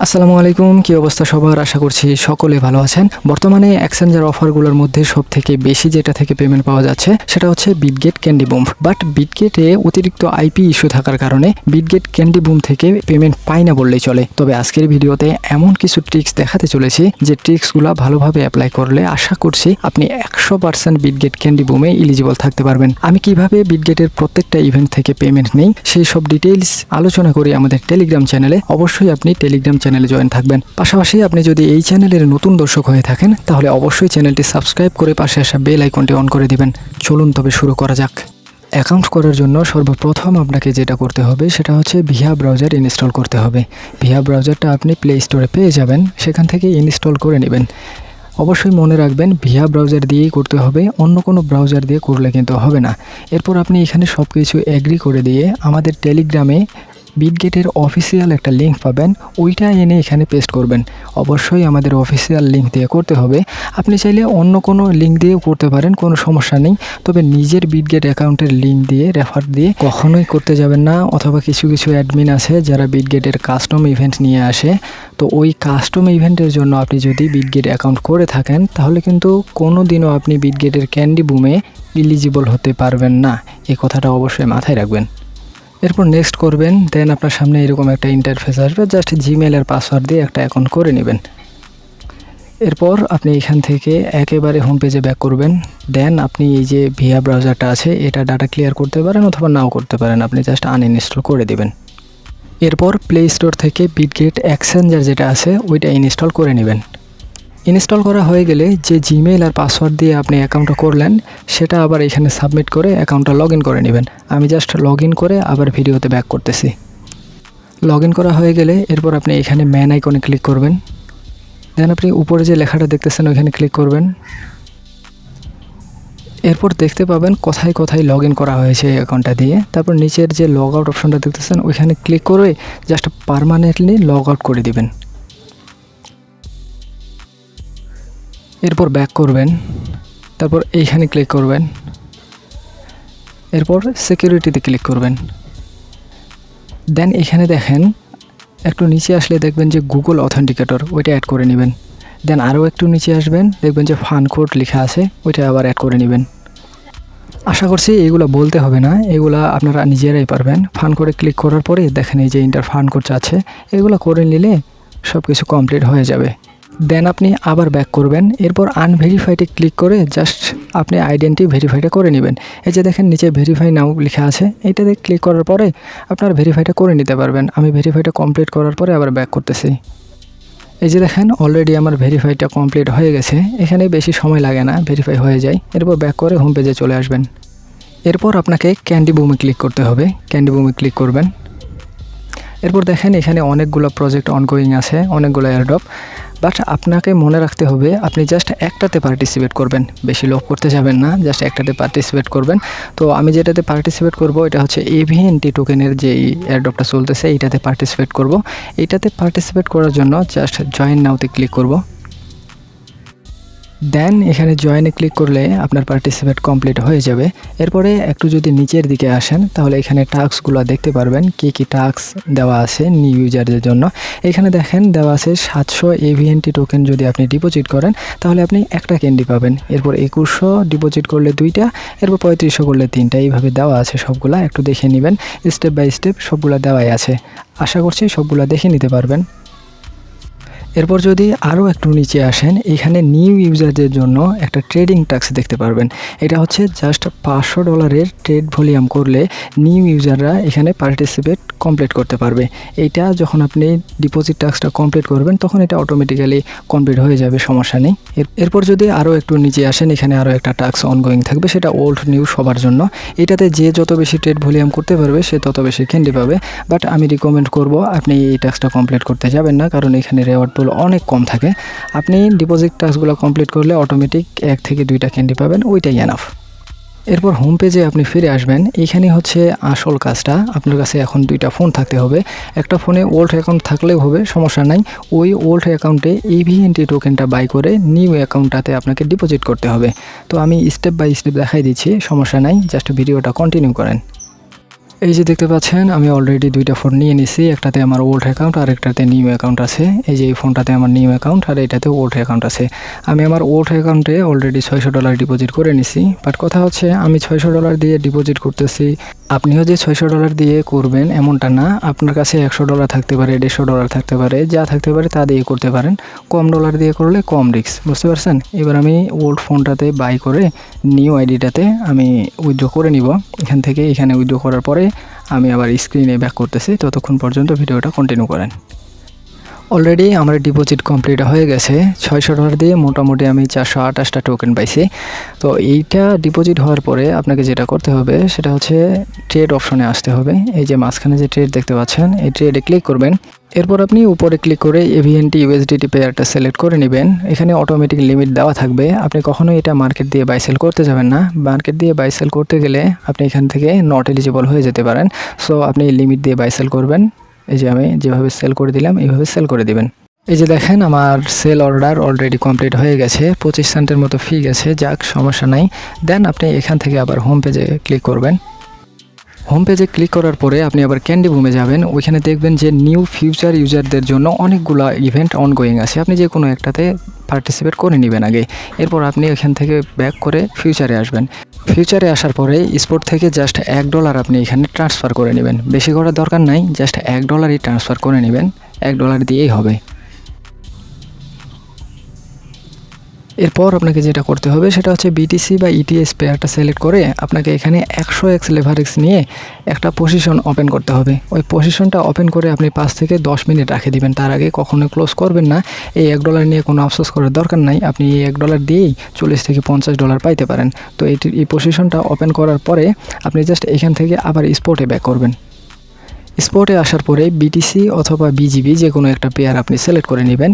আসসালামু আলাইকুম, কি অবস্থা সবার? আশা করছি সকলে ভালো আছেন। বর্তমানে এক্সচেঞ্জার অফারগুলোর মধ্যে সবথেকে বেশি যেটা থেকে পেমেন্ট পাওয়া যাচ্ছে সেটা হচ্ছে বিটগেট ক্যান্ডি বুম। বাট বিটগেটে অতিরিক্ত আইপি ইস্যু থাকার কারণে বিটগেট ক্যান্ডি বুম থেকে পেমেন্ট পাই না বললেই চলে। তবে আজকের ভিডিওতে এমন কিছু ট্রিক্স দেখাতে চলেছি যে ট্রিক্সগুলো ভালোভাবে অ্যাপ্লাই করলে আশা করছি আপনি 100% বিটগেট ক্যান্ডি বুমে এলিজিবল থাকতে পারবেন। আমি কিভাবে বিটগেটের প্রত্যেকটা ইভেন্ট থেকে পেমেন্ট নেই সেই সব ডিটেইলস আলোচনা করি আমাদের টেলিগ্রাম চ্যানেলে। অবশ্যই আপনি টেলিগ্রাম চ্যানেলে জয়েন থাকবেন। পাশাপাশি আপনি যদি এই চ্যানেলের নতুন দর্শক হয়ে থাকেন তাহলে অবশ্যই চ্যানেলটি সাবস্ক্রাইব করে পাশে আসা বেল আইকনটি অন করে দিবেন। চলুন তবে শুরু করা যাক। অ্যাকাউন্ট করার জন্য সর্বপ্রথম আপনাকে যেটা করতে হবে সেটা হচ্ছে ভিয়া ব্রাউজার ইনস্টল করতে হবে। ভিয়া ব্রাউজারটা আপনি প্লে স্টোরে পেয়ে যাবেন, সেখান থেকে ইনস্টল করে নেবেন। অবশ্যই মনে রাখবেন ভিয়া ব্রাউজার দিয়েই করতে হবে, অন্য কোনো ব্রাউজার দিয়ে করলে কিন্তু হবে না। এরপর আপনি এখানে সব কিছু এগ্রি করে দিয়ে আমাদের টেলিগ্রামে বিটগেটের অফিসিয়াল একটা লিঙ্ক পাবেন, ওইটা এনে এখানে পেস্ট করবেন। অবশ্যই আমাদের অফিসিয়াল লিঙ্ক দিয়ে করতে হবে। আপনি চাইলে অন্য কোনো লিঙ্ক দিয়েও করতে পারেন, কোনো সমস্যা নেই। তবে নিজের বিটগেট অ্যাকাউন্টের লিঙ্ক দিয়ে রেফার দিয়ে কখনোই করতে যাবেন না। অথবা কিছু অ্যাডমিন আছে যারা বিটগেটের কাস্টম ইভেন্ট নিয়ে আসে, তো ওই কাস্টম ইভেন্টের জন্য আপনি যদি বিটগেট অ্যাকাউন্ট করে থাকেন তাহলে কিন্তু কোনো দিনও আপনি বিটগেটের ক্যান্ডি বুমে এলিজিবল হতে পারবেন না। এই কথাটা অবশ্যই মাথায় রাখবেন। এরপর নেক্সট করবেন, দেন আপনার সামনে এরকম একটা ইন্টারফেস আসবে। জাস্ট জিমেলের পাসওয়ার্ড দিয়ে একটা অ্যাকাউন্ট করে নেবেন। এরপর আপনি এখান থেকে একেবারে হোম পেজে ব্যাক করবেন। দেন আপনি এই যে ভিয়া ব্রাউজারটা আছে এটা ডাটা ক্লিয়ার করতে পারেন অথবা নাও করতে পারেন, আপনি জাস্ট আনইনস্টল করে দেবেন। এরপর প্লে স্টোর থেকে বিটগেট এক্সচেঞ্জার যেটা আছে ওইটা ইনস্টল করে নেবেন। ইনস্টল করা হয়ে গেলে যে জিমেইল আর পাসওয়ার্ড দিয়ে আপনি অ্যাকাউন্টটা করলেন সেটা আবার এখানে সাবমিট করে অ্যাকাউন্টটা লগ ইন করে নেবেন। আমি জাস্ট লগ ইন করে আবার ভিডিওতে ব্যাক করতেছি। লগ ইন করা হয়ে গেলে এরপর আপনি এখানে ম্যান আইকনে ক্লিক করবেন। দেন আপনি উপরে যে লেখাটা দেখতেছেন ওইখানে ক্লিক করবেন। এরপর দেখতে পাবেন কোথায় কোথায় লগ ইন করা হয়েছে অ্যাকাউন্টটা দিয়ে। তারপর নিচের যে লগ আউট অপশনটা দেখতেছেন ওইখানে ক্লিক করে জাস্ট পার্মানেন্টলি লগ আউট করে দিবেন। এরপর ব্যাক করবেন, তারপর এইখানে ক্লিক করবেন। এরপর সিকিউরিটিতে ক্লিক করবেন। দেন এখানে দেখেন একটু নিচে আসলে দেখবেন যে গুগল অথেন্টিকেটর, ওইটা অ্যাড করে নেবেন। দেন আরও একটু নিচে আসবেন, দেখবেন যে ফান কোড লেখা আছে, ওইটা আবার অ্যাড করে নেবেন। আশা করছি এগুলো বলতে হবে না, এগুলা আপনারা নিজেরাই পারবেন। ফান কোডে ক্লিক করার পরে দেখেন এই যে ইন্টার ফান কোড আছে, এগুলো করে নিলে সব কিছু কমপ্লিট হয়ে যাবে। দেন আপনি আবার ব্যাক করবেন। এরপর আনভেরিফাইডে ক্লিক করে জাস্ট আপনি আইডেন্টি ভেরিফাইটা করে নেবেন। এই যে দেখেন নিচে ভেরিফাই নাও লেখা আছে, এইটাতে ক্লিক করার পরে আপনার ভেরিফাইটা করে নিতে পারবেন। আমি ভেরিফাইটা কমপ্লিট করার পরে আবার ব্যাক করতেছি। এই যে দেখেন অলরেডি আমার ভেরিফাইটা কমপ্লিট হয়ে গেছে, এখানে বেশি সময় লাগে না, ভেরিফাই হয়ে যায়। এরপর ব্যাক করে হোম পেজে চলে আসবেন। এরপর আপনাকে ক্যান্ডি বুমে ক্লিক করতে হবে। ক্যান্ডি বুমে ক্লিক করবেন। এরপর দেখেন এখানে অনেকগুলো প্রজেক্ট অনগোয়িং আছে, অনেকগুলো এয়ারড্রপ। বাট আপনাকে মনে রাখতে হবে আপনি জাস্ট একটাতে পার্টিসিপেট করবেন, বেশি লোভ করতে যাবেন না, জাস্ট একটাতে পার্টিসিপেট করবেন। তো আমি যেটাতে পার্টিসিপেট করব এটা হচ্ছে এভিএনটি টোকেনের যে এয়ারড্রপটা চলতেছে এইটাতে পার্টিসিপেট করব। এইটাতে পার্টিসিপেট করার জন্য জাস্ট জয়েন নাওতে ক্লিক করব। দেন এখানে জয়েনে ক্লিক করলে আপনার পার্টিসিপেট কমপ্লিট হয়ে যাবে। এরপরে একটু যদি নিচের দিকে আসেন তাহলে এখানে টাস্কগুলো দেখতে পারবেন, কি টাস্ক দেওয়া আছে নিউ ইউজারদের জন্য। এখানে দেখেন দেওয়া আছে 700 এভিএনটি টোকেন যদি আপনি ডিপোজিট করেন তাহলে আপনি একটা ক্যান্ডি পাবেন। এরপর 2100 ডিপোজিট করলে 2টা, এরপর 3500 করলে 3টা, এইভাবে দেওয়া আছে সবগুলা। একটু দেখে নেবেন, স্টেপ বাই স্টেপ সবগুলা দেওয়াই আছে। আশা করছি সবগুলা দেখে নিতে পারবেন। এরপর যদি আরও একটু নিচে আসেন এখানে নিউ ইউজারদের জন্য একটা ট্রেডিং টাস্ক দেখতে পারবেন। এটা হচ্ছে জাস্ট $500 ট্রেড ভলিউম করলে নিউ ইউজাররা এখানে পার্টিসিপেট কমপ্লিট করতে পারবে। এইটা যখন আপনি ডিপোজিট টাস্কটা কমপ্লিট করবেন তখন এটা অটোমেটিক্যালি কমপ্লিট হয়ে যাবে, সমস্যা নেই। এরপর যদি আরও একটু নিচে আসেন এখানে আরও একটা টাস্ক অনগোয়িং থাকবে, সেটা ওল্ড নিউ সবার জন্য। এটাতে যে যত বেশি ট্রেড ভলিউম করতে পারবে সে তত বেশি ক্যান্ডি পাবে। বাট আমি রিকমেন্ড করব আপনি এই টাস্কটা কমপ্লিট করতে যাবেন না, কারণ এখানে রেওয়ার্ড পুল অনেক কম থাকে। আপনি ডিপোজিট টাস্কগুলো কমপ্লিট করলে অটোমেটিক 1 থেকে 2টা ক্যান্ডি পাবেন, ওইটাই এনাফ। এরপর হোম পেজে আপনি ফিরে আসবেন। এইখানে হচ্ছে আসল কাজটা, আপনার কাছে এখন 2টা ফোন থাকতে হবে। একটা ফোনে ওল্ড অ্যাকাউন্ট থাকলেও হবে, সমস্যা নাই। ওই ওল্ড অ্যাকাউন্টে এভিএনটি টোকেনটা বাই করে নিউ অ্যাকাউন্টটাতে আপনাকে ডিপোজিট করতে হবে। তো আমি স্টেপ বাই স্টেপ দেখাই দিচ্ছি, সমস্যা নাই, জাস্ট ভিডিওটা কন্টিনিউ করেন। এই যে দেখতে পাচ্ছেন আমি অলরেডি দুইটা ফোন নিয়ে নিছি, একটাতে আমার ওল্ড অ্যাকাউন্ট আর একটাতে নিউ অ্যাকাউন্ট আছে। এই যে এই ফোনটাতে আমার নিউ অ্যাকাউন্ট আর এটাতে ওল্ড অ্যাকাউন্ট আছে। আমি আমার ওল্ড অ্যাকাউন্টে অলরেডি $600 ডিপোজিট করে নিছি। বাট কথা হচ্ছে আমি $600 দিয়ে ডিপোজিট করতেছি, আপনিও যে $600 দিয়ে করবেন এমনটা না। আপনার কাছে $100 থাকতে পারে, $150 থাকতে পারে, যা থাকতে পারে তা দিয়ে করতে পারেন। কম ডলার দিয়ে করলে কম রিস্ক, বুঝতে পারছেন? এবার আমি ওল্ড ফোনটাতে বাই করে নিউ আইডিটাতে আমি উইথড্র করে নিব। এখান থেকে এখানে উইথড্র করার পরে আমি আবার স্ক্রিনে ব্যাক করতেছি, ততক্ষণ পর্যন্ত ভিডিওটা কন্টিনিউ করেন। অলরেডি আমার ডিপোজিট কমপ্লিট হয়ে গেছে। $600 দিয়ে মোটামুটি আমি 428টা টোকেন পাইছি। তো এইটা ডিপোজিট হওয়ার পরে আপনাকে যেটা করতে হবে সেটা হচ্ছে ট্রেড অপশনে আসতে হবে। এই যে মাঝখানে যে ট্রেড দেখতে পাচ্ছেন, এই ট্রেডে ক্লিক করবেন। এরপর আপনি উপরে ক্লিক করে AVNT USDT পেয়ারটা সিলেক্ট করে নেবেন। এখানে অটোমেটিক লিমিট দেওয়া থাকবে, আপনি কখনোই এটা মার্কেট দিয়ে বাই সেল করতে যাবেন না। মার্কেট দিয়ে বাই সেল করতে গেলে আপনি এখান থেকে নট এলিজিবল হয়ে যেতে পারেন। সো আপনি লিমিট দিয়ে বাই সেল করবেন। এই যে আমি যেভাবে সেল করে দিলাম এইভাবে সেল করে দিবেন। এই যে দেখেন আমার সেল অর্ডার অলরেডি কমপ্লিট হয়ে গেছে, 25 সেন্টের মতো ফি গেছে, যাক সমস্যা নাই। দেন আপনি এখান থেকে আবার হোম পেজে ক্লিক করবেন। হোম পেজে ক্লিক করার পরে আপনি আবার ক্যান্ডি বুমে যাবেন। ওইখানে দেখবেন যে নিউ ফিউচার ইউজারদের জন্য অনেকগুলো ইভেন্ট অনগোয়িং আছে, আপনি যে কোনো একটাতে পার্টিসিপেট করে নেবেন আগে। এরপর আপনি এখান থেকে ব্যাক করে ফিউচারে আসবেন। ফিউচারে আসার পরে স্পট থেকে জাস্ট $1 আপনি এখানে ট্রান্সফার করে নেবেন, বেশি করার দরকার নাই, জাস্ট $1 ট্রান্সফার করে নেবেন। $1 দিয়েই হবে। এরপর আপনাকে যেটা করতে হবে সেটা হচ্ছে BTC বা ETS পেয়ারটা সিলেক্ট করে আপনাকে এখানে 100x লেভারেক্স নিয়ে একটা পজিশন ওপেন করতে হবে। ওই পজিশনটা ওপেন করে আপনি 5 থেকে 10 মিনিট রেখে দিবেন, তার আগে কখনোই ক্লোজ করবেন না। এই $1 নিয়ে কোনো আফসোস করার দরকার নাই, আপনি এই $1 দিয়েই $40 থেকে $50 পাইতে পারেন। তো এই পজিশনটা ওপেন করার পরে আপনি জাস্ট এখান থেকে আবার স্পটে ব্যাক করবেন। স্পটে আসার পরে BTC অথবা BGB যে কোনো একটা পেয়ার আপনি সিলেক্ট করে নেবেন।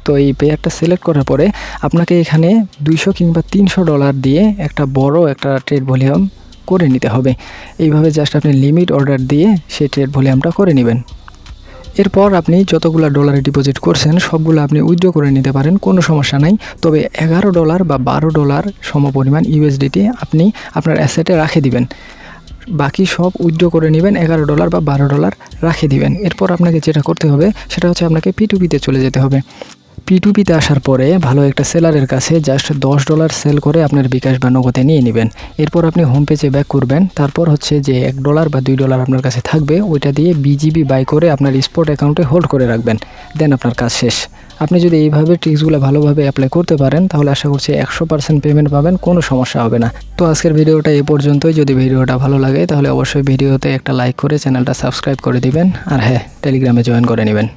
তো এই পেয়ারটা সিলেক্ট করার পরে আপনাকে এখানে $200 কিংবা $300 দিয়ে একটা বড় একটা ট্রেড ভলিউম করে নিতে হবে। এইভাবে জাস্ট আপনি লিমিট অর্ডার দিয়ে সেই ট্রেড ভলিউমটা করে নেবেন। এরপর আপনি যতগুলো ডলারে ডিপোজিট করছেন সবগুলো আপনি উইথড্র করে নিতে পারেন, কোনো সমস্যা নাই। তবে $11 বা $12 সমপরিমাণ USDT আপনি আপনার অ্যাসেটে রাখে দিবেন। বাকি সব উইথড্র করে নেবেন, $11 বা $12 রাখে দিবেন। এরপর আপনাকে যেটা করতে হবে সেটা হচ্ছে আপনাকে P2P-তে চলে যেতে হবে। P2P-তে আসার পরে ভালো একটা সেলারের কাছে জাস্ট $10 সেল করে আপনার বিকাশ বা নগদে নিয়ে নেবেন। এরপর আপনি হোম পেজে ব্যাক করবেন। তারপর হচ্ছে যে $1 বা $2 আপনার কাছে থাকবে, ওইটা দিয়ে BGB বাই করে আপনার স্পট অ্যাকাউন্টে হোল্ড করে রাখবেন। দেন আপনার কাজ শেষ। আপনি যদি এইভাবে ট্রিক্সগুলো ভালোভাবে অ্যাপ্লাই করতে পারেন তাহলে আশা করছি 100% পেমেন্ট পাবেন, কোনো সমস্যা হবে না। তো আজকের ভিডিওটা এই পর্যন্তই। যদি ভিডিওটা ভালো লাগে তাহলে অবশ্যই ভিডিওতে একটা লাইক করে চ্যানেলটা সাবস্ক্রাইব করে দিবেন, আর হ্যাঁ, টেলিগ্রামে জয়েন করে নেবেন।